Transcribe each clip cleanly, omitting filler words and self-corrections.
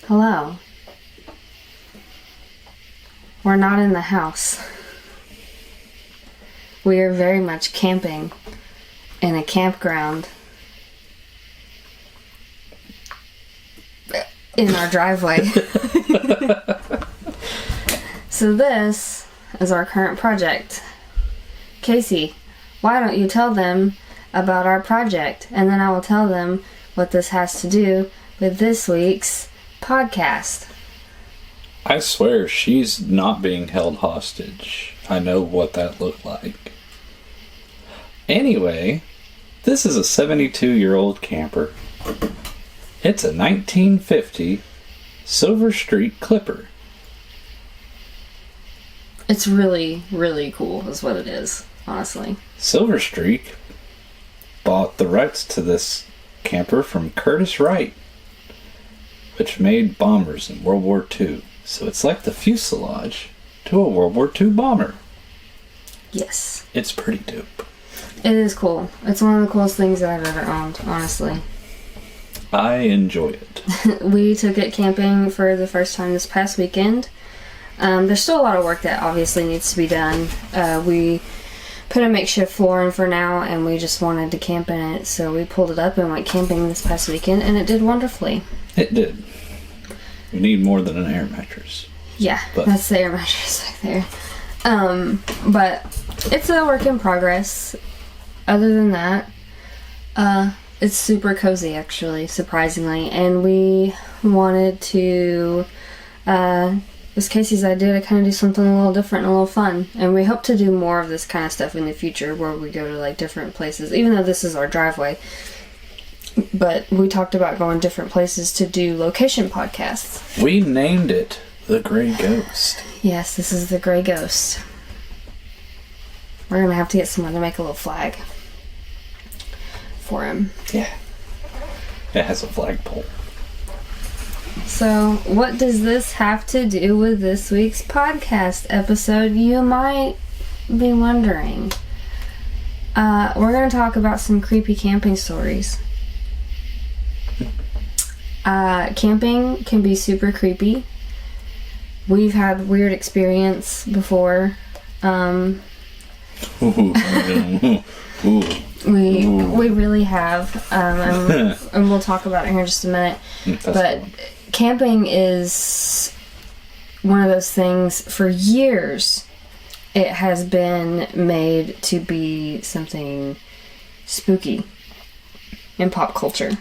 Hello. We're not in the house. We are very much camping in a campground in our driveway. So this is our current project. Casey, why don't you tell them about our project, and then I will tell them what this has to do with this week's podcast. I swear she's not being held hostage. I know what that looked like. Anyway, this is a 72-year-old camper. It's a 1950 Silver Streak Clipper. It's really, really cool is what it is, honestly. Silver Streak bought the rights to this camper from Curtiss Wright, which made bombers in World War II. So it's like the fuselage to a World War II bomber. Yes. It's pretty dope. It is cool. It's one of the coolest things that I've ever owned, honestly. I enjoy it. We took it camping for the first time this past weekend. There's still a lot of work that obviously needs to be done. We put a makeshift floor in for now, and we just wanted to camp in it, so we pulled it up and went camping this past weekend, and it did wonderfully. It did. We need more than an air mattress. Yeah, that's the air mattress back there. But it's a work in progress. Other than that, it's super cozy, actually, surprisingly, and we wanted to, it was Casey's idea to kind of do something a little different and a little fun, and we hope to do more of this kind of stuff in the future where we go to like different places, even though this is our driveway. But we talked about going different places to do location podcasts. We named it The Gray Ghost. Yes, this is The Gray Ghost. We're going to have to get someone to make a little flag for him. Yeah. It has a flagpole. So, what does this have to do with this week's podcast episode? You might be wondering. We're going to talk about some creepy camping stories. Camping can be super creepy. We've had weird experience before. We really have, and we'll talk about it here in just a minute. But cool. Camping is one of those things. For years, it has been made to be something spooky in pop culture.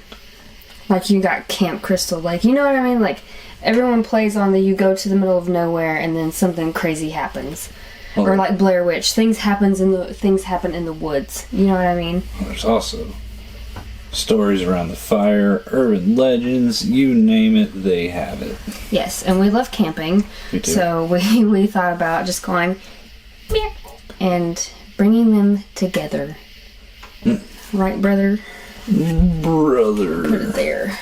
Like, you got Camp Crystal Lake, you know what I mean? Like, everyone plays on you go to the middle of nowhere and then something crazy happens. Oh. Or like Blair Witch, things happen in the woods, you know what I mean? There's also stories around the fire, urban legends, you name it, they have it. Yes, and we love camping. We do. So we thought about just going and bringing them together. Right, brother? Brother. Put it there.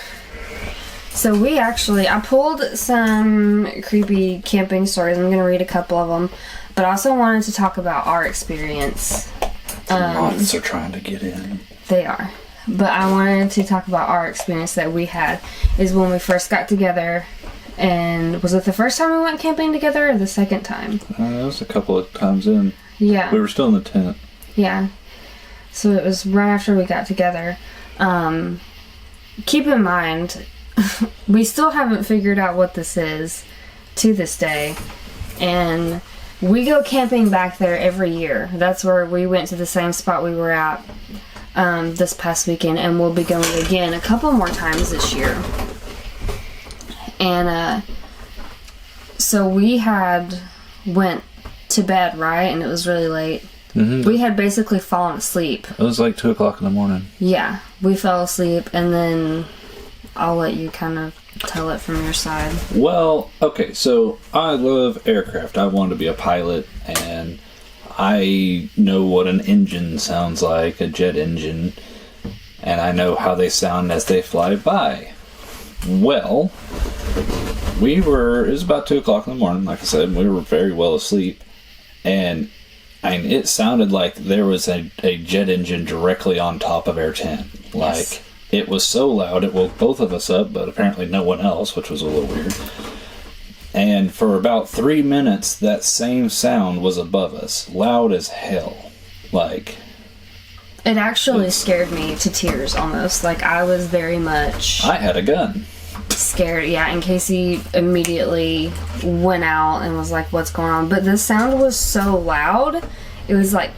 So I pulled some creepy camping stories. I'm going to read a couple of them. But I also wanted to talk about our experience. Moths are trying to get in. They are. But I wanted to talk about our experience that we had. Is when we first got together. And was it the first time we went camping together or the second time? It was a couple of times in. Yeah. We were still in the tent. Yeah. So it was right after we got together. Keep in mind, we still haven't figured out what this is to this day. And we go camping back there every year. That's where we went to the same spot we were at this past weekend. And we'll be going again a couple more times this year. And so we went to bed, right? And it was really late. Mm-hmm. We had basically fallen asleep. It was like 2 o'clock in the morning. Yeah, we fell asleep, and then I'll let you kind of tell it from your side. Well, okay, so I love aircraft. I wanted to be a pilot, and I know what an engine sounds like, a jet engine, and I know how they sound as they fly by. Well, it was about 2 o'clock in the morning, like I said, we were very well asleep, and it sounded like there was a jet engine directly on top of our tent. Like, it was so loud it woke both of us up, but apparently no one else, which was a little weird. And for about 3 minutes, that same sound was above us, loud as hell. Like, it actually scared me to tears almost. Like, I was very much... I had a gun. Scared, yeah, and Casey immediately went out and was like, what's going on? But the sound was so loud, it was like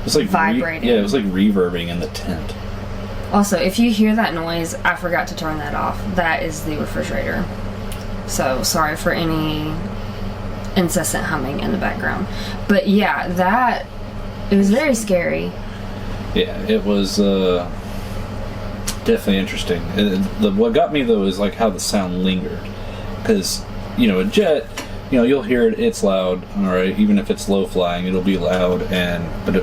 vibrating. Yeah, it was like reverbing in the tent. Also, if you hear that noise, I forgot to turn that off. That is the refrigerator. So, sorry for any incessant humming in the background. But yeah, it was very scary. Yeah, it was definitely interesting. What got me, though, is like how the sound lingered. Because, a jet, you'll hear it, it's loud, alright? Even if it's low flying, it'll be loud, but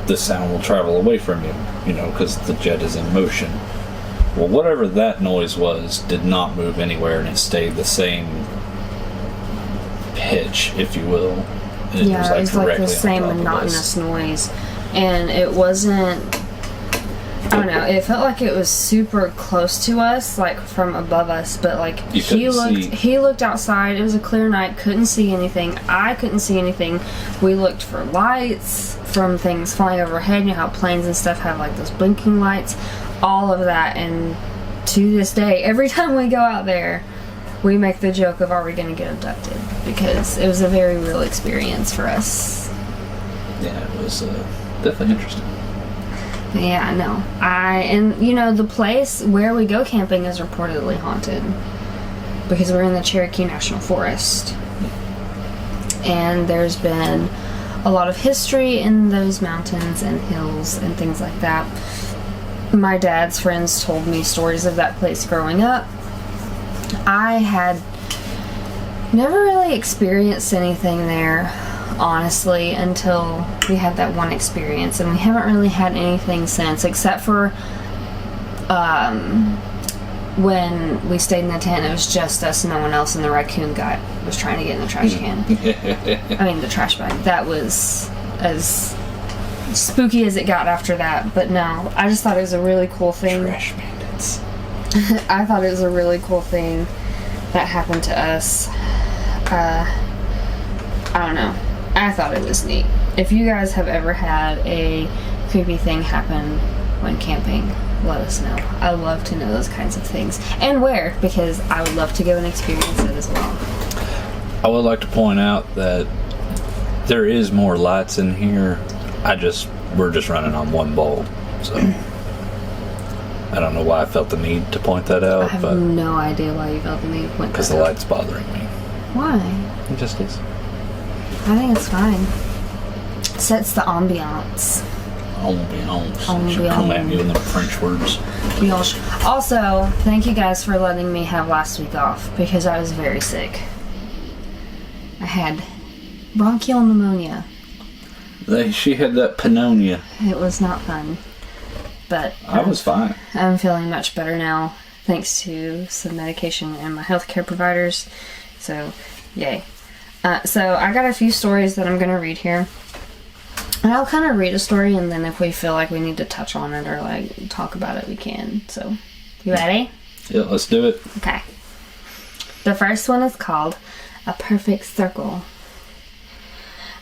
the sound will travel away from you, because the jet is in motion. Well, whatever that noise was did not move anywhere, and it stayed the same pitch, if you will. And it was like the same monotonous noise. And it wasn't, I don't know, it felt like it was super close to us, like from above us, but like he looked outside, it was a clear night, couldn't see anything, I couldn't see anything. We looked for lights from things flying overhead, how planes and stuff have like those blinking lights, all of that, and to this day, every time we go out there, we make the joke of, are we going to get abducted? Because it was a very real experience for us. Yeah, it was definitely interesting. Yeah, no. The place where we go camping is reportedly haunted. Because we're in the Cherokee National Forest. And there's been a lot of history in those mountains and hills and things like that. My dad's friends told me stories of that place growing up. I had never really experienced anything there, honestly, until we had that one experience, and we haven't really had anything since, except for when we stayed in the tent. It was just us, no one else, and the raccoon guy was trying to get in the trash can. I mean, the trash bag. That was as spooky as it got after that. But no, I just thought it was a really cool thing. Trash bandits. I thought it was a really cool thing that happened to us. I don't know. I thought it was neat. If you guys have ever had a creepy thing happen when camping, let us know. I love to know those kinds of things. And where, because I would love to go and experience it as well. I would like to point out that there is more lights in here. We're just running on one bulb, so I don't know why I felt the need to point that out. I have no idea why you felt the need to point that out. Because the light's bothering me. Why? It just is. I think it's fine. Sets the ambiance. Ambiance. Come at me with the French words. Also, thank you guys for letting me have last week off, because I was very sick. I had bronchial pneumonia. She had that pneumonia. It was not fun. But I was fine. I'm feeling much better now, thanks to some medication and my healthcare providers. So, yay. So I got a few stories that I'm going to read here. And I'll kind of read a story, and then if we feel like we need to touch on it or like talk about it, we can. So, you ready? Yeah, let's do it. Okay. The first one is called A Perfect Circle.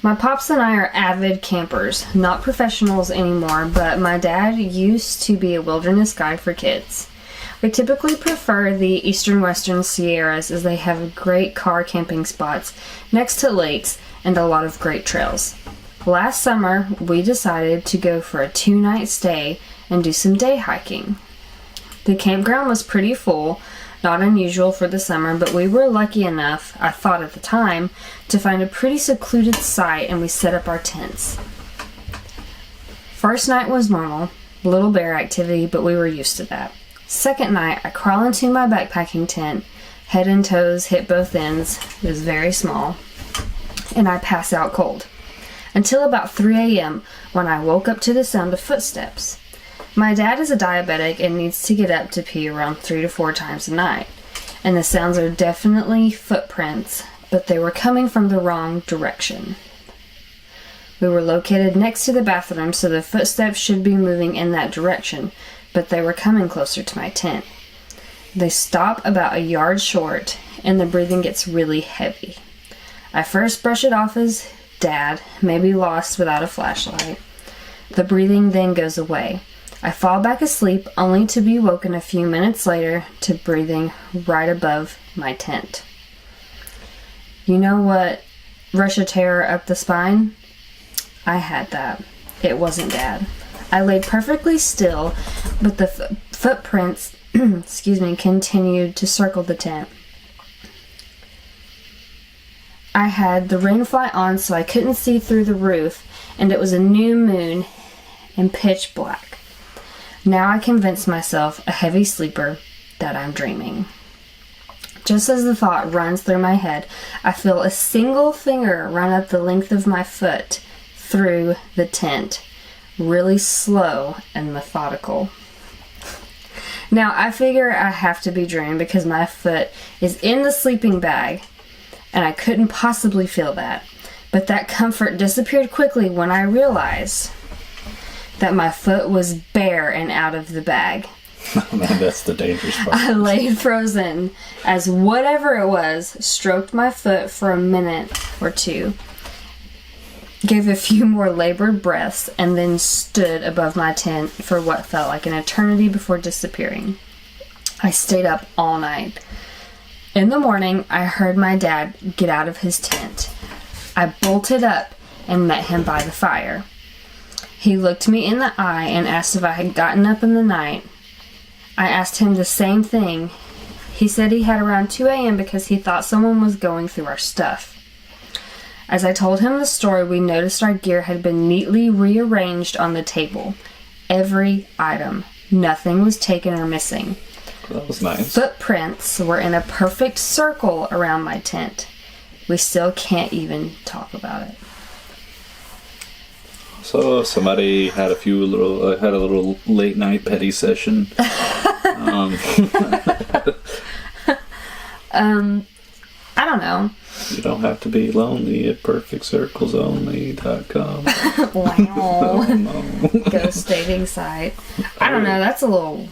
My pops and I are avid campers, not professionals anymore, but my dad used to be a wilderness guide for kids. We typically prefer the eastern-western Sierras as they have great car camping spots next to lakes and a lot of great trails. Last summer, we decided to go for a 2-night stay and do some day hiking. The campground was pretty full, not unusual for the summer, but we were lucky enough, I thought at the time, to find a pretty secluded site, and we set up our tents. First night was normal, little bear activity, but we were used to that. Second night, I crawl into my backpacking tent, head and toes hit both ends, it was very small, and I pass out cold. Until about 3 a.m. when I woke up to the sound of footsteps. My dad is a diabetic and needs to get up to pee around 3 to 4 times a night. And the sounds are definitely footprints, but they were coming from the wrong direction. We were located next to the bathroom, so the footsteps should be moving in that direction. but they were coming closer to my tent. They stop about a yard short, and the breathing gets really heavy. I first brush it off as Dad, maybe lost without a flashlight. The breathing then goes away. I fall back asleep, only to be woken a few minutes later to breathing right above my tent. You know what rush of terror up the spine? I had that. It wasn't Dad. I laid perfectly still, but the footprints continued to circle the tent. I had the ring fly on so I couldn't see through the roof, and it was a new moon and pitch black. Now I convince myself, a heavy sleeper, that I'm dreaming. Just as the thought runs through my head, I feel a single finger run up the length of my foot through the tent, really slow and methodical. Now, I figure I have to be dreaming because my foot is in the sleeping bag, and I couldn't possibly feel that. But that comfort disappeared quickly when I realized that my foot was bare and out of the bag. Man, that's the dangerous part. I lay frozen as whatever it was stroked my foot for a minute or two, gave a few more labored breaths, and then stood above my tent for what felt like an eternity before disappearing. I stayed up all night. In the morning, I heard my dad get out of his tent. I bolted up and met him by the fire. He looked me in the eye and asked if I had gotten up in the night. I asked him the same thing. He said he had around 2 a.m. because he thought someone was going through our stuff. As I told him the story, we noticed our gear had been neatly rearranged on the table. Every item. Nothing was taken or missing. That was nice. Footprints were in a perfect circle around my tent. We still can't even talk about it. So somebody had a little late night petty session. I don't know. You don't have to be lonely at perfectcirclesonly.com. Wow. No. Ghost dating site. I don't know. That's a little...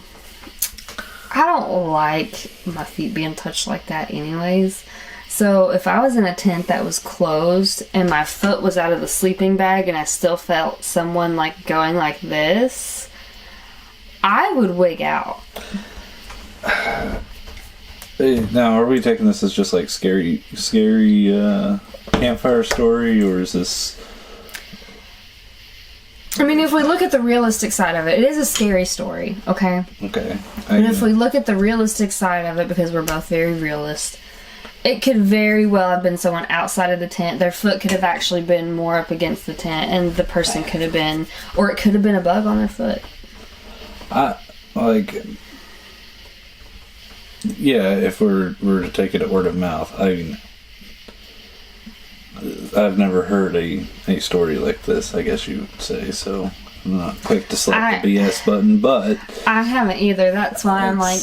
I don't like my feet being touched like that anyways. So if I was in a tent that was closed and my foot was out of the sleeping bag and I still felt someone like going like this, I would wig out. Now, are we taking this as just like scary campfire story, or is this... I mean, if we look at the realistic side of it, it is a scary story, okay? Okay. But if we look at the realistic side of it, because we're both very realist, it could very well have been someone outside of the tent. Their foot could have actually been more up against the tent, and the person could have been... Or it could have been a bug on their foot. Yeah, if we're to take it at word of mouth, I've never heard a story like this, I guess you would say, so I'm not quick to slap the BS button, but... I haven't either, that's why I'm like...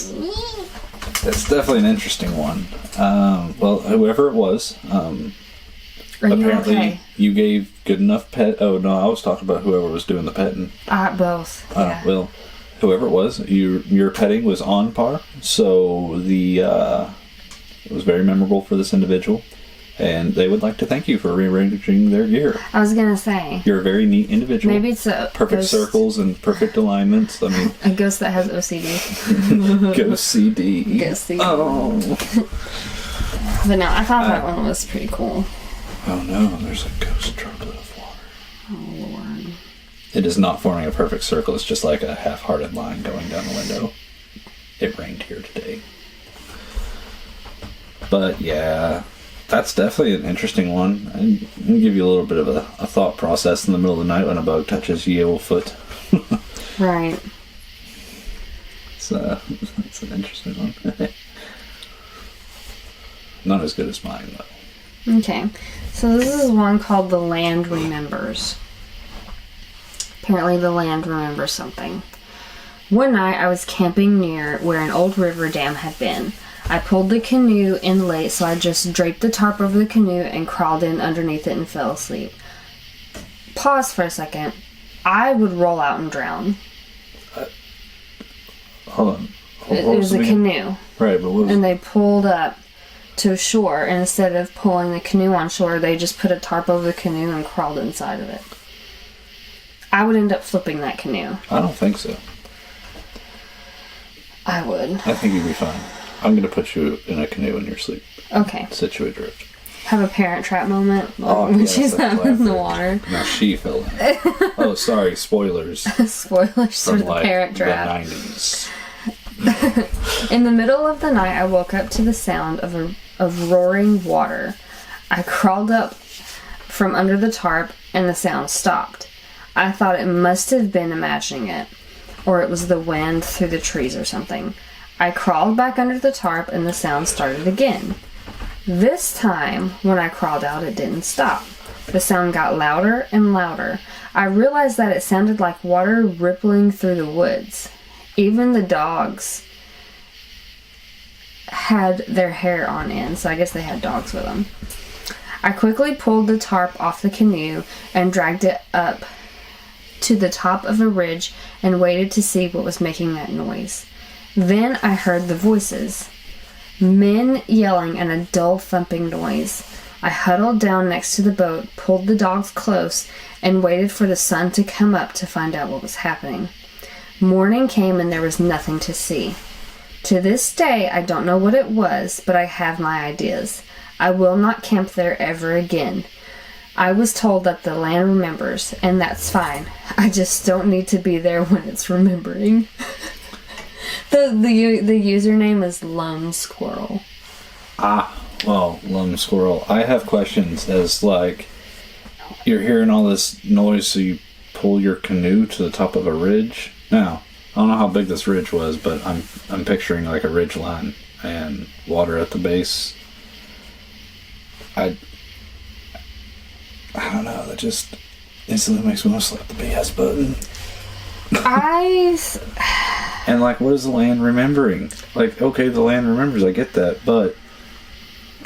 It's definitely an interesting one. Well, whoever it was, Are you apparently okay? You gave good enough pet... Oh, no, I was talking about whoever was doing the petting. Both, yeah. Well, whoever it was, your petting was on par, so it was very memorable for this individual. And they would like to thank you for rearranging their gear. I was gonna say. You're a very neat individual. Maybe it's a perfect ghost, circles and perfect alignments. I mean, a ghost that has OCD. Ghost CD. Ghost CD. Oh. But no, I thought that one was pretty cool. Oh no, there's a ghost droplet of water. Oh Lord. It is not forming a perfect circle. It's just like a half-hearted line going down the window. It rained here today. But yeah. That's definitely an interesting one. I'll give you a little bit of a thought process in the middle of the night when a bug touches your old foot. Right. It's an interesting one. Not as good as mine, though. Okay. So this is one called The Land Remembers. Apparently the land remembers something. One night I was camping near where an old river dam had been. I pulled the canoe in late, so I just draped the tarp over the canoe and crawled in underneath it and fell asleep. Pause for a second. I would roll out and drown. Hold on. It was a canoe. Right, but what was... And they pulled up to shore, and instead of pulling the canoe on shore, they just put a tarp over the canoe and crawled inside of it. I would end up flipping that canoe. I don't think so. I would. I think you'd be fine. I'm going to put you in a canoe in your sleep. Okay. Set you adrift. Have a Parent Trap moment when she's out in the water. No, she fell in. Oh, sorry. Spoilers. Spoilers for the Parent Trap. The 90s. In the middle of the night, I woke up to the sound of roaring water. I crawled up from under the tarp, and the sound stopped. I thought it must have been imagining it, or it was the wind through the trees or something. I crawled back under the tarp, and the sound started again. This time, when I crawled out, it didn't stop. The sound got louder and louder. I realized that it sounded like water rippling through the woods. Even the dogs had their hair on end, so I guess they had dogs with them. I quickly pulled the tarp off the canoe and dragged it up to the top of a ridge and waited to see what was making that noise. Then I heard the voices. Men yelling and a dull thumping noise. I huddled down next to the boat, pulled the dogs close, and waited for the sun to come up to find out what was happening. Morning came and there was nothing to see. To this day, I don't know what it was, but I have my ideas. I will not camp there ever again. I was told that the land remembers, and that's fine. I just don't need to be there when it's remembering. The username is Lone Squirrel. Well, Lone Squirrel. I have questions as, like, you're hearing all this noise, so you pull your canoe to the top of a ridge. Now, I don't know how big this ridge was, but I'm picturing, like, a ridge line and water at the base. I don't know, that just instantly makes me want to slap the BS button. And, like, what is the land remembering? Like, okay, the land remembers, I get that, but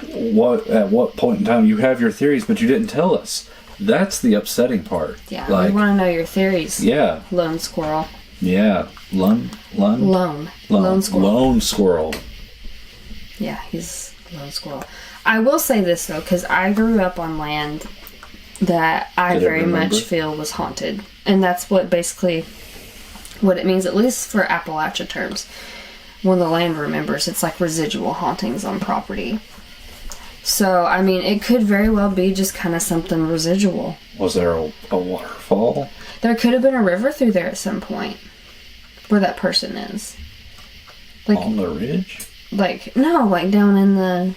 at what point in time you have your theories, but you didn't tell us? That's the upsetting part. Yeah, like, we want to know your theories. Yeah. Lone Squirrel. Yeah. Lone Squirrel. Lone Squirrel. Yeah, he's Lone Squirrel. I will say this, though, because I grew up on land that I very much feel was haunted. And that's what it means, at least for Appalachia terms. When the land remembers, it's like residual hauntings on property. So, I mean, it could very well be just kind of something residual. Was there a waterfall? There could have been a river through there at some point. Where that person is. Like, on the ridge? Like, no, like down in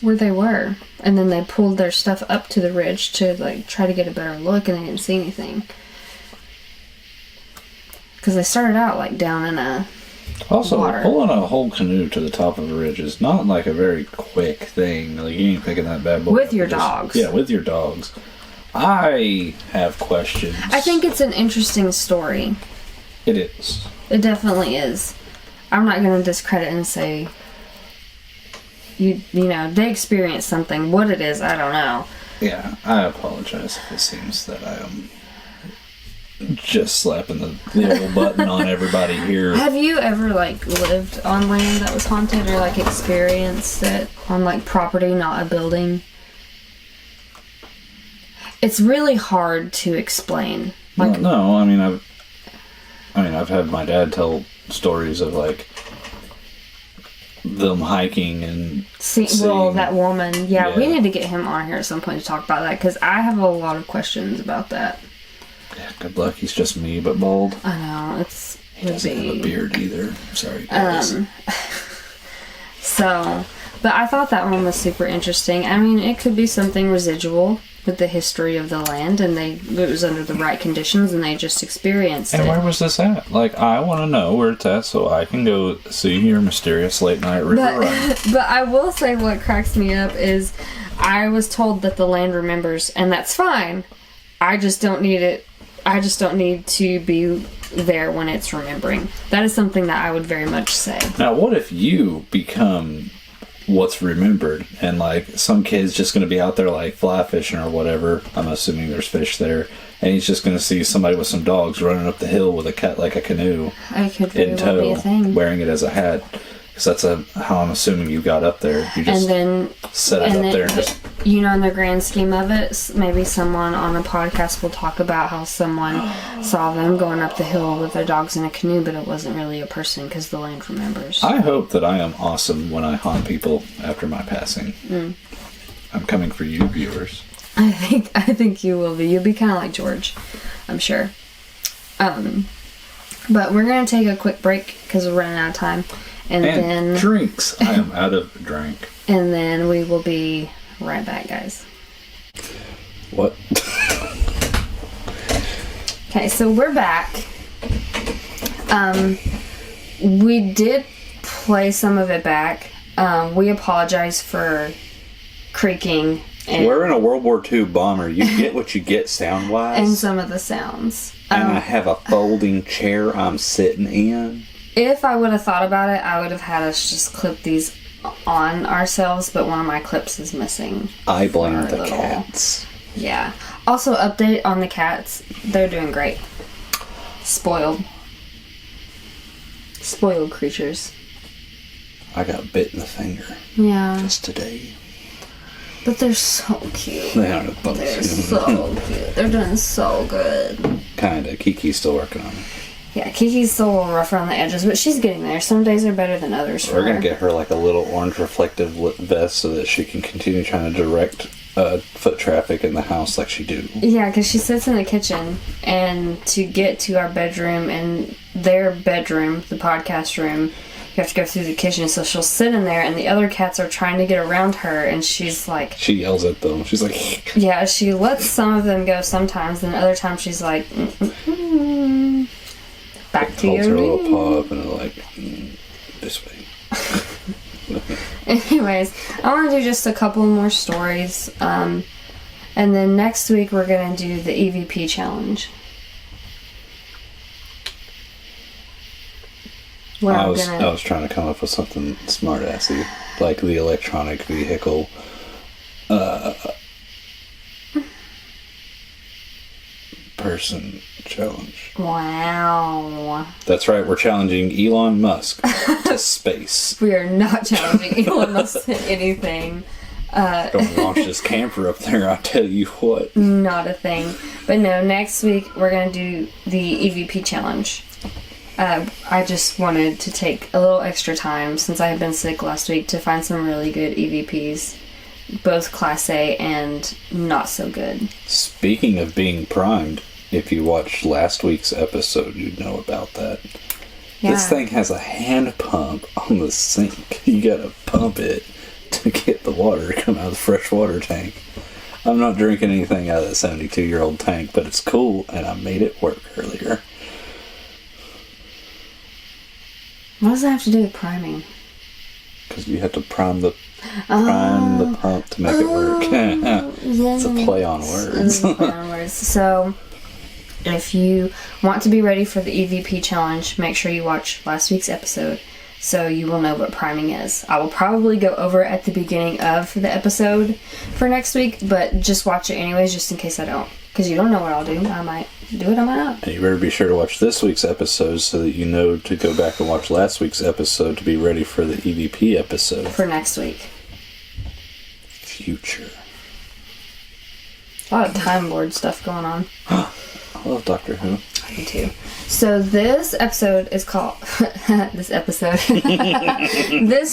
where they were. And then they pulled their stuff up to the ridge to, like, try to get a better look, and they didn't see anything. Because they started out, like, down in a also, water. Pulling a whole canoe to the top of a ridge is not, like, a very quick thing. Like, you ain't picking that bad boy with your dogs. Yeah, with your dogs. I have questions. I think it's an interesting story. It is. It definitely is. I'm not going to discredit and say, you know, they experienced something. What it is, I don't know. Yeah, I apologize if it seems that I am just slapping the old button on everybody here. Have you ever, like, lived on land that was haunted or, like, experienced it on, like, property, not a building? It's really hard to explain. Like, no, I mean, I've had my dad tell stories of, like, them hiking and well, that woman. Yeah, we need to get him on here at some point to talk about that, because I have a lot of questions about that. Yeah, good luck. He's just me, but bald. I know. He doesn't have a beard either. Sorry, guys. But I thought that one was super interesting. I mean, it could be something residual with the history of the land, and it was under the right conditions, and they just experienced it. And where was this at? Like, I want to know where it's at so I can go see your mysterious late night river run. But I will say what cracks me up is I was told that the land remembers, and that's fine. I just don't need it. I just don't need to be there when it's remembering. That is something that I would very much say. Now, what if you become what's remembered, and, like, some kid's just going to be out there, like, fly fishing or whatever, I'm assuming there's fish there, and he's just going to see somebody with some dogs running up the hill with a cat like a canoe I could very in well be a tow, thing. wearing it as a hat. Because that's how I'm assuming you got up there. You just set it up there. And just... You know, in the grand scheme of it, maybe someone on a podcast will talk about how someone saw them going up the hill with their dogs in a canoe, but it wasn't really a person because the land remembers. I hope that I am awesome when I haunt people after my passing. I'm coming for you, viewers. I think you will be. You'll be kind of like George, I'm sure. But we're going to take a quick break because we're running out of time. And then drinks. I am out of drink. And then we will be right back, guys. What? Okay, so we're back. We did play some of it back. We apologize for creaking. We're in a World War II bomber. You get what you get sound-wise. And some of the sounds. And I have a folding chair I'm sitting in. If I would have thought about it, I would have had us just clip these on ourselves, but one of my clips is missing. I blame the cats. Yeah. Also, update on the cats. They're doing great. Spoiled creatures. I got bit in the finger. Yeah. Just today. But they're so cute. They are the bugs. They're so cute. They're doing so good. Kinda. Kiki's still working on it. Yeah, Kiki's still a little rough around the edges, but she's getting there. Some days are better than others. We're going to get her like a little orange reflective vest so that she can continue trying to direct foot traffic in the house like she do. Yeah, because she sits in the kitchen, and to get to our bedroom and their bedroom, the podcast room, you have to go through the kitchen. So she'll sit in there, and the other cats are trying to get around her, and she's like... She yells at them. She's like... Yeah, she lets some of them go sometimes, and other times she's like... Back to holds your her room. little paw up and like, this way. Anyways, I want to do just a couple more stories. And then next week we're going to do the EVP challenge. I was trying to come up with something smart-assy, like the electronic vehicle person challenge. Wow. That's right, we're challenging Elon Musk to space. We are not challenging Elon Musk to anything. Don't launch this camper up there, I'll tell you what. Not a thing. But no, next week we're going to do the EVP challenge. I just wanted to take a little extra time since I had been sick last week to find some really good EVPs. Both Class A and not so good. Speaking of being primed, if you watched last week's episode, you'd know about that. Yeah. This thing has a hand pump on the sink. You gotta pump it to get the water to come out of the fresh water tank. I'm not drinking anything out of that 72-year-old tank, but it's cool, and I made it work earlier. What does that have to do with priming? Because you have to prime the pump to make it work. It's a play on words. So, if you want to be ready for the EVP challenge, make sure you watch last week's episode so you will know what priming is. I will probably go over it at the beginning of the episode for next week, but just watch it anyways, just in case I don't. Because you don't know what I'll do. I might do it, I might not. And you better be sure to watch this week's episode so that you know to go back and watch last week's episode to be ready for the EVP episode. For next week. Future. A lot of Time Lord stuff going on. I love Doctor Who. Me too. So this episode is called... this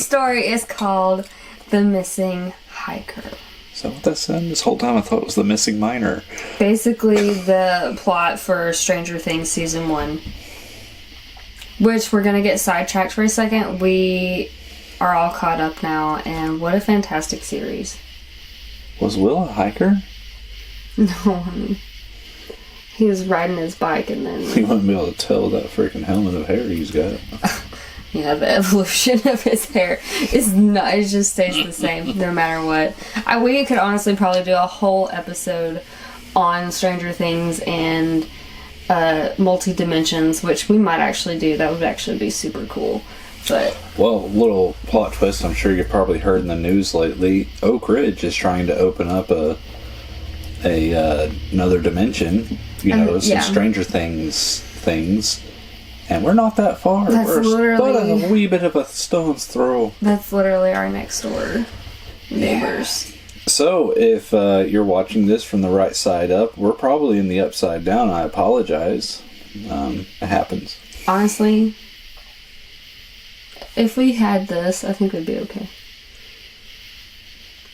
story is called The Missing Hiker. Is that what that said? This whole time I thought it was The Missing Miner. Basically the plot for Stranger Things Season 1. Which we're going to get sidetracked for a second. We are all caught up now, and what a fantastic series. Was Will a hiker? No, he was riding his bike and then... He wouldn't be able to tell that freaking helmet of hair he's got. Yeah, the evolution of his hair is not, it just stays the same no matter what. We could honestly probably do a whole episode on Stranger Things and multi-dimensions, which we might actually do. That would actually be super cool. But well, little plot twist, I'm sure you've probably heard in the news lately, Oak Ridge is trying to open up a another dimension, some Stranger Things, and we're not that far. We're but a wee bit of a stone's throw. That's literally our next door neighbors. Yeah. So, if you're watching this from the right side up, we're probably in the upside down. I apologize. It happens. Honestly, if we had this, I think we'd be okay.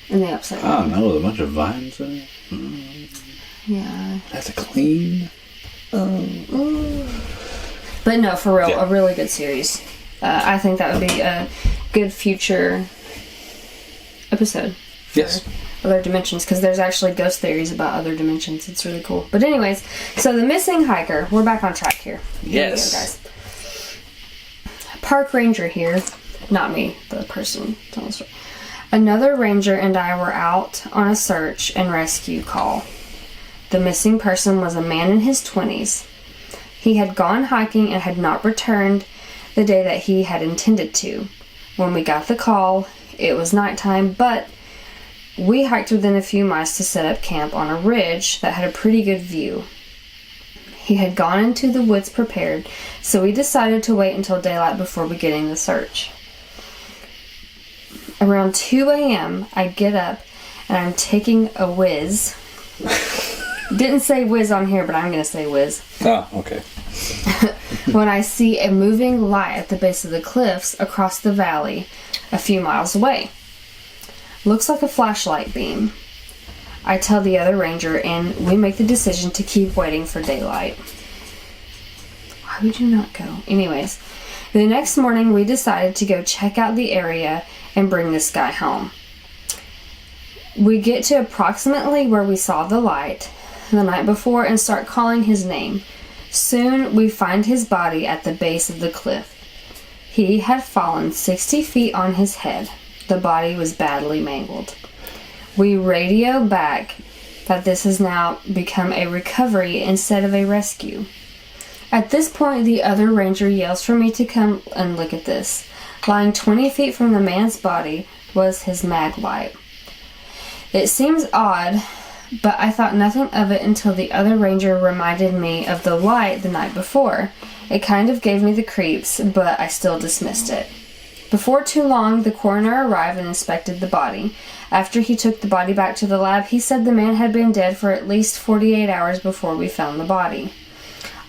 In the upside down. I don't know, with a bunch of vines in it. Yeah. That's a clean. But no, for real, a really good series. I think that would be a good future episode. Yes. Other dimensions, because there's actually ghost theories about other dimensions. It's really cool. But anyways, so the missing hiker. We're back on track here. Yes. Here we go, guys. Park ranger here. Not me, the person telling the story. Another ranger and I were out on a search and rescue call. The missing person was a man in his 20s. He had gone hiking and had not returned the day that he had intended to. When we got the call, it was nighttime, but we hiked within a few miles to set up camp on a ridge that had a pretty good view. He had gone into the woods prepared, so we decided to wait until daylight before beginning the search. Around 2 a.m., I get up and I'm taking a whiz. Didn't say whiz on here, but I'm going to say whiz. Oh, okay. When I see a moving light at the base of the cliffs across the valley a few miles away. Looks like a flashlight beam. I tell the other ranger and we make the decision to keep waiting for daylight. Why would you not go? Anyways, the next morning we decided to go check out the area and bring this guy home. We get to approximately where we saw the light the night before and start calling his name. Soon we find his body at the base of the cliff. He had fallen 60 feet on his head. The body was badly mangled. We radio back that this has now become a recovery instead of a rescue. At this point, the other ranger yells for me to come and look at this. Lying 20 feet from the man's body was his mag light. It seems odd, but I thought nothing of it until the other ranger reminded me of the light the night before. It kind of gave me the creeps, but I still dismissed it. Before too long, the coroner arrived and inspected the body. After he took the body back to the lab, he said the man had been dead for at least 48 hours before we found the body.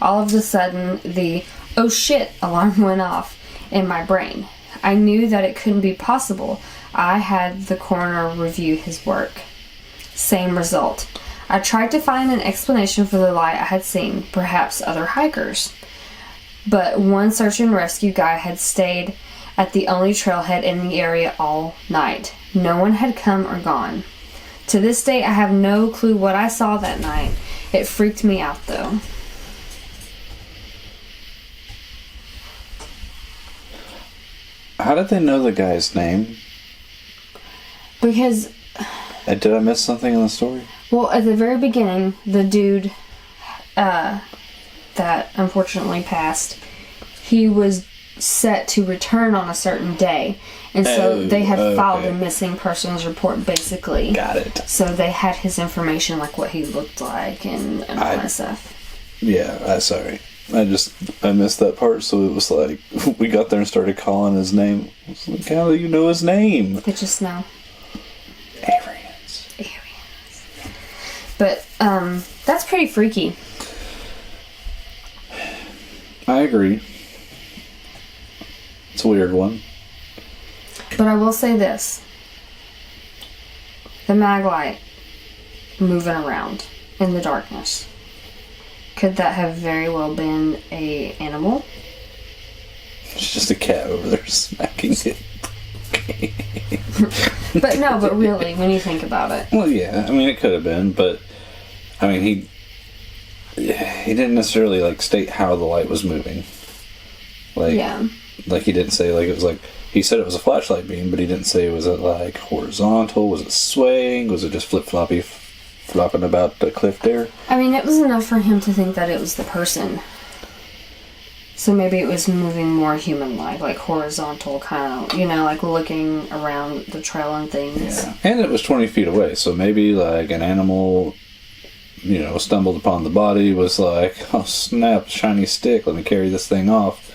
All of a sudden, the "oh shit" alarm went off in my brain. I knew that it couldn't be possible. I had the coroner review his work. Same result. I tried to find an explanation for the light I had seen, perhaps other hikers. But one search and rescue guy had stayed at the only trailhead in the area all night. No one had come or gone. To this day, I have no clue what I saw that night. It freaked me out, though. How did they know the guy's name? Because... did I miss something in the story? Well, at the very beginning, the dude that unfortunately passed, he was set to return on a certain day. And so they had filed a missing persons report, basically. Got it. So they had his information, like what he looked like and all that stuff. Yeah, sorry. I missed that part, so it was like, we got there and started calling his name. I was like, how do you know his name? They just know. Aliens. But, that's pretty freaky. I agree. It's a weird one. But I will say this. The mag light moving around in the darkness. Could that have very well been a animal? It's just a cat over there smacking it. but really, when you think about it. Well, yeah, I mean, it could have been, but, I mean, he didn't necessarily, like, state how the light was moving. Like, yeah. Like, he didn't say, like, it was like, he said it was a flashlight beam, but he didn't say, was it, like, horizontal? Was it swaying? Was it just flopping about the cliff there? I mean, it was enough for him to think that it was the person. So maybe it was moving more human-like, like horizontal kind of, like looking around the trail and things. Yeah. And it was 20 feet away, so maybe like an animal stumbled upon the body, was like, oh snap, shiny stick, let me carry this thing off.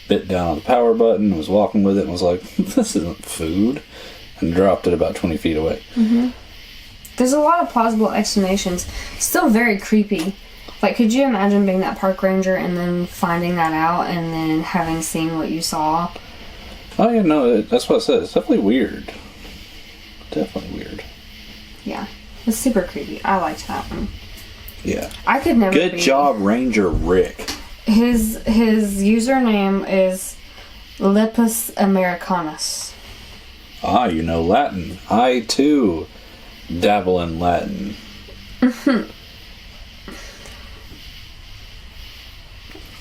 Bit down on the power button, was walking with it, and was like, this isn't food. And dropped it about 20 feet away. Mm-hmm. There's a lot of plausible explanations. Still very creepy. Like, could you imagine being that park ranger and then finding that out and then having seen what you saw? Oh, yeah, no, that's what I said. It's definitely weird. Definitely weird. Yeah. It's super creepy. I liked that one. Yeah. I could never Good job, Ranger Rick. His username is Lepus Americanus. Ah, you know Latin. I, too, dabble in Latin.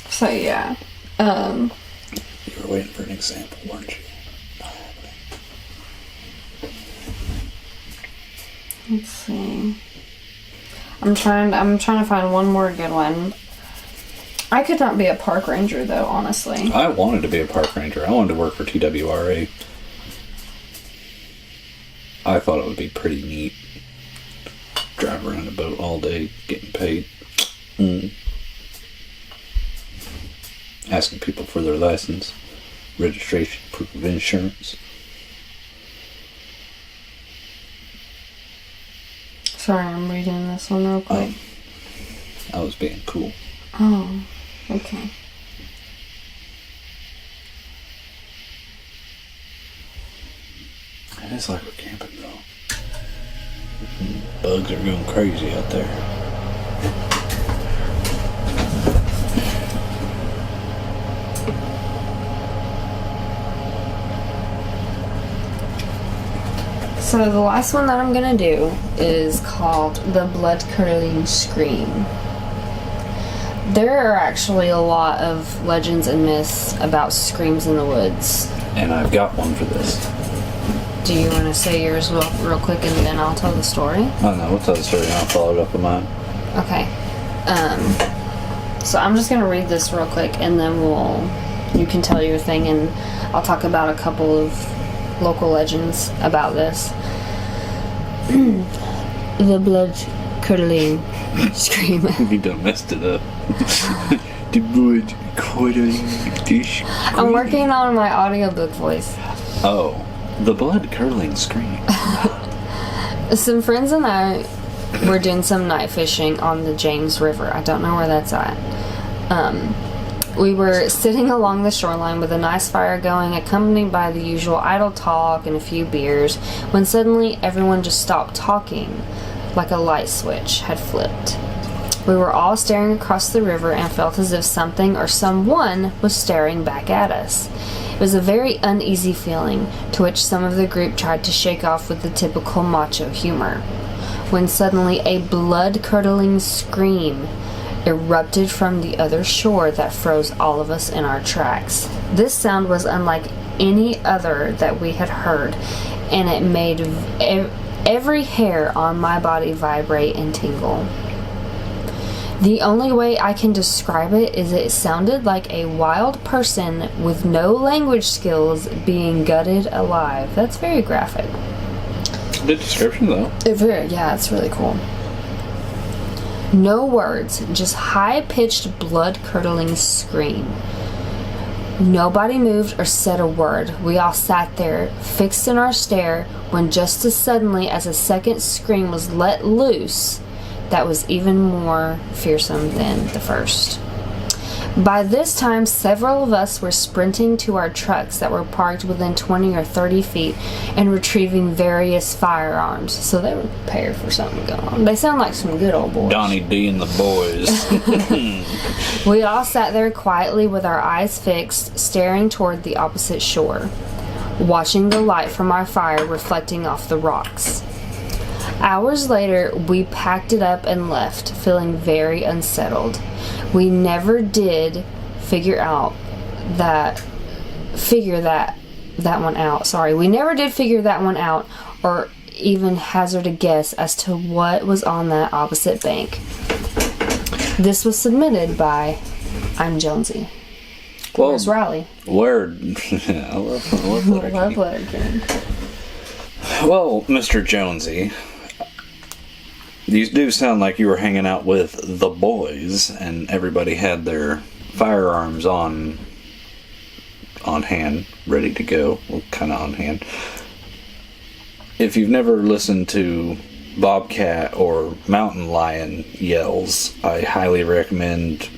So, yeah. You were waiting for an example, weren't you? Let's see. I'm trying to find one more good one. I could not be a park ranger, though, honestly. I wanted to be a park ranger. I wanted to work for TWRA. I thought it would be pretty neat. Drive around a boat all day, getting paid. Asking people for their license, registration, proof of insurance. Sorry, I'm reading this one real quick. I was being cool. Oh, okay. It's like we're camping though. Bugs are going crazy out there. So the last one that I'm gonna do is called The Blood Curdling Scream. There are actually a lot of legends and myths about screams in the woods. And I've got one for this. Do you want to say yours real quick and then I'll tell the story? Oh no, we'll tell the story and I'll follow it up with mine. Okay. So I'm just gonna read this real quick and then you can tell your thing and I'll talk about a couple of local legends about this. The blood curdling scream. You done messed it up. The blood curdling scream. I'm working on my audiobook voice. Oh, the blood curdling scream. Some friends and I were doing some night fishing on the James River. I don't know where that's at. We were sitting along the shoreline with a nice fire going, accompanied by the usual idle talk and a few beers, when suddenly everyone just stopped talking, like a light switch had flipped. We were all staring across the river and felt as if something or someone was staring back at us. It was a very uneasy feeling, to which some of the group tried to shake off with the typical macho humor, when suddenly a blood-curdling scream erupted from the other shore that froze all of us in our tracks. This sound was unlike any other that we had heard, and it made every hair on my body vibrate and tingle. The only way I can describe it is it sounded like a wild person with no language skills being gutted alive. That's very graphic. Good description, though. Yeah, it's really cool. No words, just high-pitched, blood-curdling scream. Nobody moved or said a word. We all sat there, fixed in our stare, when just as suddenly as a second scream was let loose that was even more fearsome than the first. By this time, several of us were sprinting to our trucks that were parked within 20 or 30 feet and retrieving various firearms, so they were prepared for something to go on. They sound like some good old boys. Donnie D and the boys. We all sat there quietly with our eyes fixed, staring toward the opposite shore, watching the light from our fire reflecting off the rocks. Hours later, we packed it up and left, feeling very unsettled. We never did figure that one out. Sorry, we never did figure that one out, or even hazard a guess as to what was on that opposite bank. This was submitted by I'm Jonesy. Well, where's Riley? Word. I love Letterkenny. Well, Mr. Jonesy, These do sound like you were hanging out with the boys, and everybody had their firearms on hand, ready to go. Well, kind of on hand. If you've never listened to bobcat or mountain lion yells, I highly recommend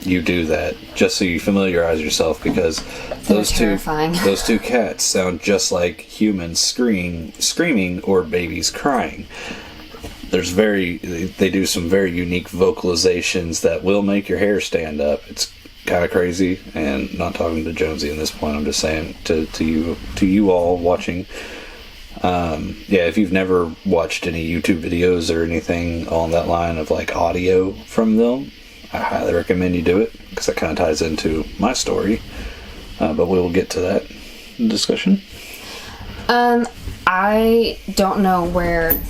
you do that, just so you familiarize yourself, because those two cats sound just like humans screaming or babies crying. They do some very unique vocalizations that will make your hair stand up. It's kind of crazy, and not talking to Jonesy at this point, I'm just saying to you all watching. If you've never watched any YouTube videos or anything on that line of like audio from them, I highly recommend you do it, because that kind of ties into my story. But we will get to that discussion. I don't know where.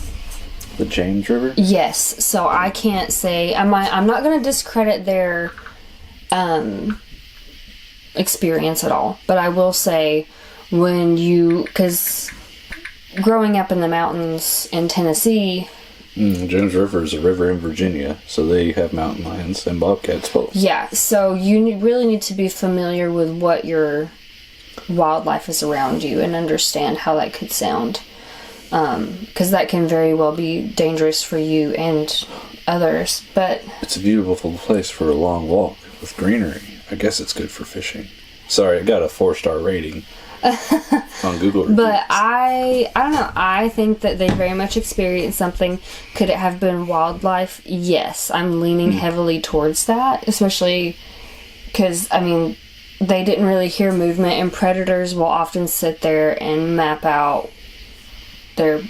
The James River? Yes, so I can't say. I'm not going to discredit their experience at all, but I will say because growing up in the mountains in Tennessee, James River is a river in Virginia, so they have mountain lions and bobcats both. Yeah, so you really need to be familiar with what your wildlife is around you and understand how that could sound. Because that can very well be dangerous for you and others, but... It's a beautiful place for a long walk with greenery. I guess it's good for fishing. Sorry, it got a 4-star rating on Google reviews. But I don't know. I think that they very much experienced something. Could it have been wildlife? Yes. I'm leaning heavily towards that, especially because, they didn't really hear movement, and predators will often sit there and map out. They're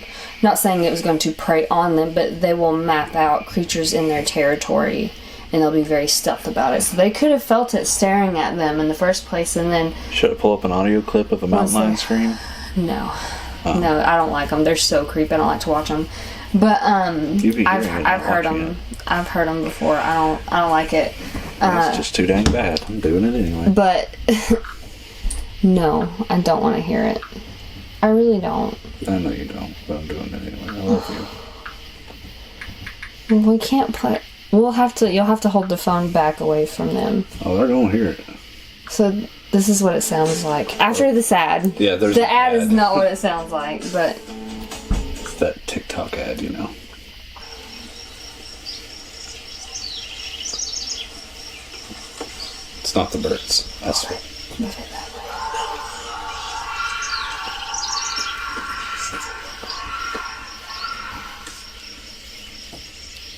not saying it was going to prey on them, but they will map out creatures in their territory, and they'll be very stealth about it. So they could have felt it staring at them in the first place, and then... Should I pull up an audio clip of a mountain lion scream? No. No, I don't like them. They're so creepy. I don't like to watch them. But I've heard them. I've heard them before. I don't like it. It's just too dang bad. I'm doing it anyway. But no, I don't want to hear it. I really don't. I know you don't, but I'm doing it anyway. I love you. We can't play. You'll have to hold the phone back away from them. Oh, they're gonna hear it. So this is what it sounds like after this ad. Yeah, there's the ad is not what it sounds like, but that TikTok ad, you know. It's not the birds. That's what.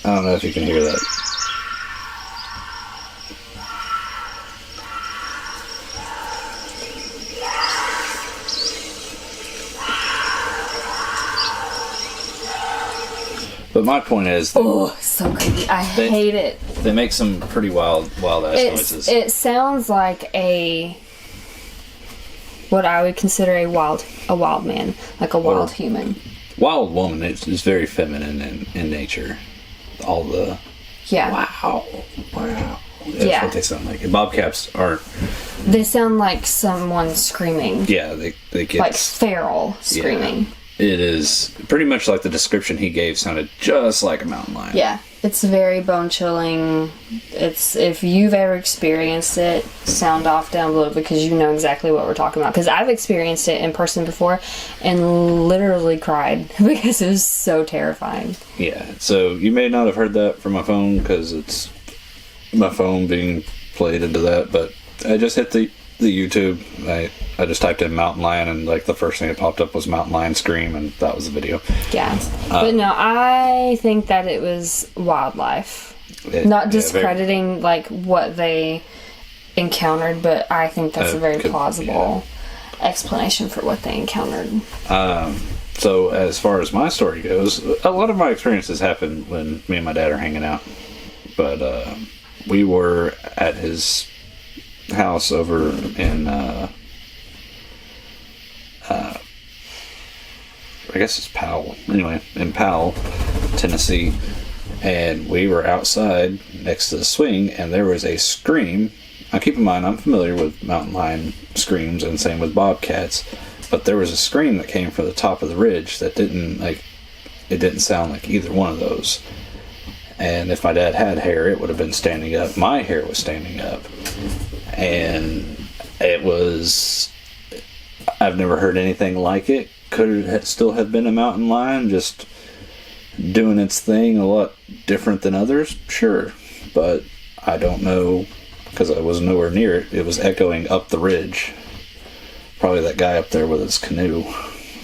I don't know if you can hear that. But my point is... so creepy. I hate it. They make some pretty wild ass noises. It sounds like what I would consider a wild man. Like a wild human. Wild woman is very feminine in nature. All the... Yeah. Wow. That's what they sound like. And bobcats aren't... They sound like someone screaming. Yeah, they get... Like feral screaming. Yeah. It is pretty much like the description he gave sounded just like a mountain lion. Yeah, it's very bone chilling. It's, if you've ever experienced it, sound off down below, because you know exactly what we're talking about. Because I've experienced it in person before and literally cried because it was so terrifying. Yeah, so you may not have heard that from my phone because it's my phone being played into that, but I just hit the YouTube. I just typed in mountain lion, and like the first thing that popped up was mountain lion scream, and that was the video. Yeah, but no, I think that it was wildlife. Not discrediting like what they encountered, but I think that's a very plausible explanation for what they encountered. So as far as my story goes, a lot of my experiences happen when me and my dad are hanging out, but we were at his house over in I guess it's Powell. Anyway, in Powell, Tennessee, and we were outside next to the swing, and there was a scream. Now keep in mind, I'm familiar with mountain lion screams, and same with bobcats, but there was a scream that came from the top of the ridge that didn't, like, it didn't sound like either one of those. And if my dad had hair, it would have been standing up. My hair was standing up. And it was... I've never heard anything like it. Could it still have been a mountain lion just doing its thing a lot different than others? Sure. But I don't know, because I was nowhere near it. It was echoing up the ridge. Probably that guy up there with his canoe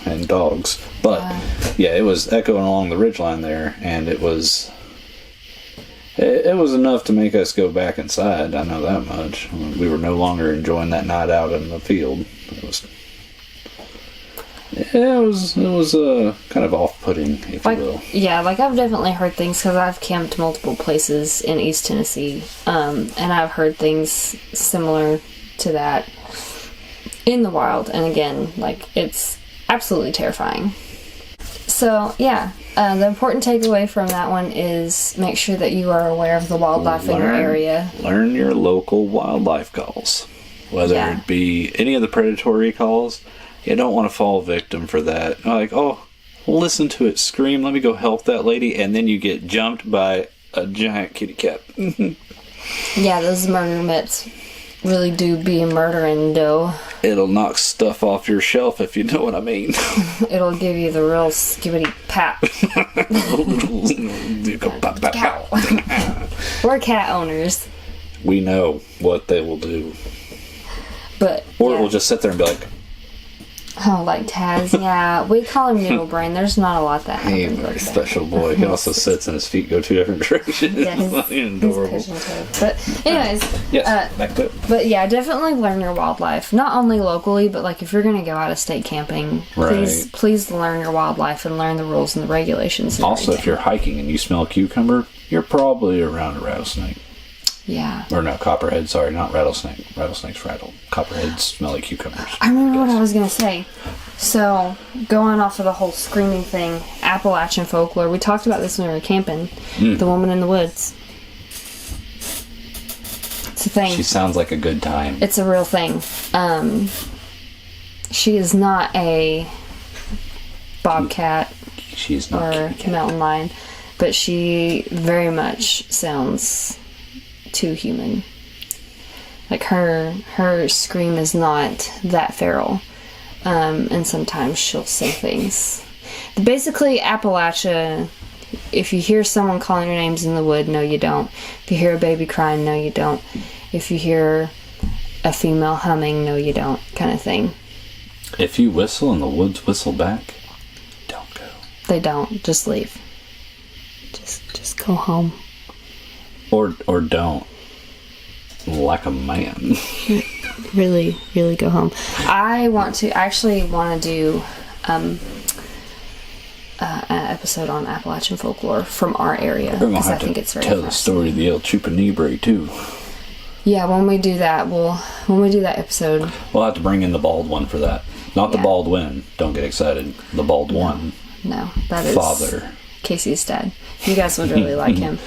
and dogs. But, yeah, it was echoing along the ridgeline there, and it was enough to make us go back inside. I know that much. We were no longer enjoying that night out in the field. It was kind of off-putting, if you will. Yeah, like I've definitely heard things because I've camped multiple places in East Tennessee, and I've heard things similar to that in the wild. And again, like, it's absolutely terrifying. So, yeah, the important takeaway from that one is make sure that you are aware of the wildlife in your area. Learn your local wildlife calls. Whether it be any of the predatory calls. You don't want to fall victim for that. Like, oh, listen to it scream, let me go help that lady, and then you get jumped by a giant kitty cat. Yeah, those murder mitts really do be murdering, though. It'll knock stuff off your shelf, if you know what I mean. It'll give you the real skibbity pat. We're cat owners. We know what they will do. Or it will just sit there and be like, oh, like Taz, yeah. We call him Noodle Brain. There's not a lot that happens. He's a very special boy. He also sits and his feet go two different directions. Yeah, he's adorable. But anyways, back to it. But yeah, definitely learn your wildlife. Not only locally, but like if you're going to go out of state camping, please learn your wildlife and learn the rules and the regulations. And also, if you're hiking and you smell a cucumber, you're probably around a rattlesnake. Yeah. Or no, copperhead. Sorry, not rattlesnake. Rattlesnakes rattle. Copperheads smell like cucumbers. I remember what I was going to say. So, going off of the whole screaming thing, Appalachian folklore, we talked about this when we were camping. The woman in the woods. It's a thing. She sounds like a good time. It's a real thing. She is not a bobcat. She's not or mountain lion, but she very much sounds too human. Like her scream is not that feral, and sometimes she'll say things. Basically, Appalachia, if you hear someone calling your names in the wood, no you don't. If you hear a baby crying, no you don't. If you hear a female humming, no you don't, kind of thing. If you whistle and the woods whistle back, don't go. They don't. Just leave. Just go home. Or don't. Like a man. Really, really go home. I actually want to do an episode on Appalachian folklore from our area because I think it's very tell the story of the El Chupanibre too. Yeah, when we do that episode, we'll have to bring in the bald one for that. Not the bald win. Don't get excited. The bald one. No, that is father. Casey's dad. You guys would really like him.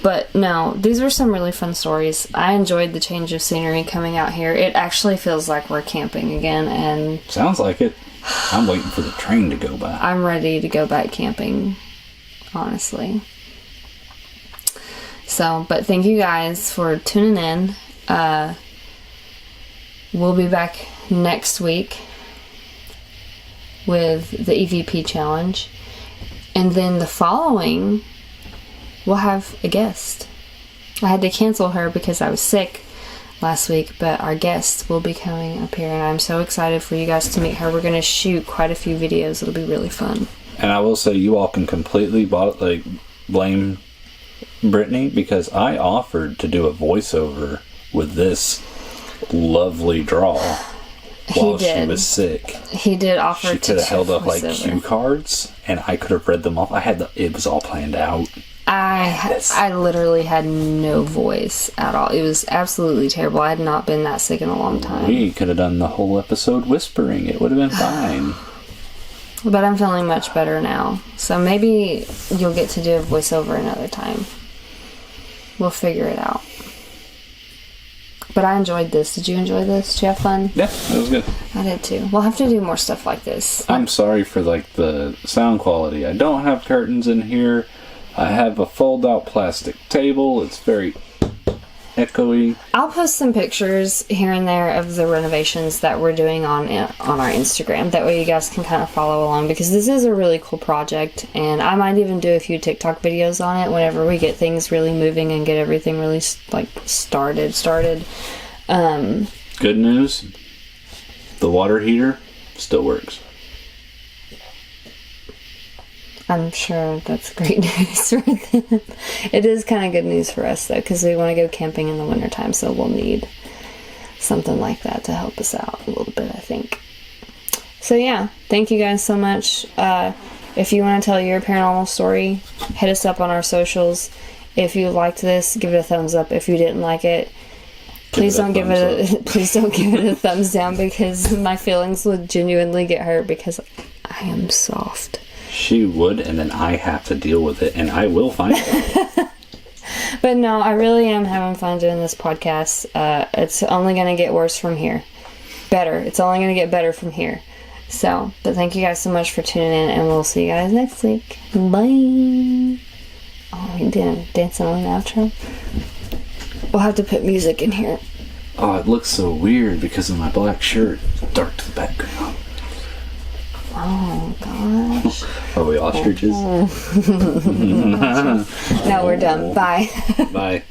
But no, these were some really fun stories. I enjoyed the change of scenery coming out here. It actually feels like we're camping again, and sounds like it. I'm waiting for the train to go by. I'm ready to go back camping, honestly. So, but thank you guys for tuning in. We'll be back next week with the EVP challenge, and then the following we'll have a guest. I had to cancel her because I was sick last week, but our guest will be coming up here, and I'm so excited for you guys to meet her. We're going to shoot quite a few videos. It'll be really fun. And I will say, you all can completely blame Brittany, because I offered to do a voiceover with this lovely draw while she was sick. He did offer to. She could have held up like cue cards, and I could have read them off. It was all planned out. I literally had no voice at all. It was absolutely terrible. I had not been that sick in a long time. We could have done the whole episode whispering. It would have been fine. But I'm feeling much better now. So maybe you'll get to do a voiceover another time. We'll figure it out. But I enjoyed this. Did you enjoy this? Did you have fun? Yeah, it was good. I did too. We'll have to do more stuff like this. I'm sorry for like the sound quality. I don't have curtains in here. I have a fold-out plastic table. It's very echoey. I'll post some pictures here and there of the renovations that we're doing on our Instagram. That way you guys can kind of follow along, because this is a really cool project, and I might even do a few TikTok videos on it whenever we get things really moving and get everything really like started. Good news, the water heater still works. I'm sure that's great news for them. It is kind of good news for us, though, because we want to go camping in the wintertime, so we'll need something like that to help us out a little bit, I think. So, yeah, thank you guys so much. If you want to tell your paranormal story, hit us up on our socials. If you liked this, give it a thumbs up. If you didn't like it, please don't give it a thumbs down, because my feelings would genuinely get hurt, because I am soft. She would, and then I have to deal with it, and I will find it. But no, I really am having fun doing this podcast. It's only going to get worse from here. Better. It's only going to get better from here. So, but thank you guys so much for tuning in, and we'll see you guys next week. Bye. Oh, we didn't dancing on the outro. We'll have to put music in here. Oh, it looks so weird because of my black shirt. Dark to the background. Oh, gosh. Are we ostriches? No, we're done. Bye. Bye.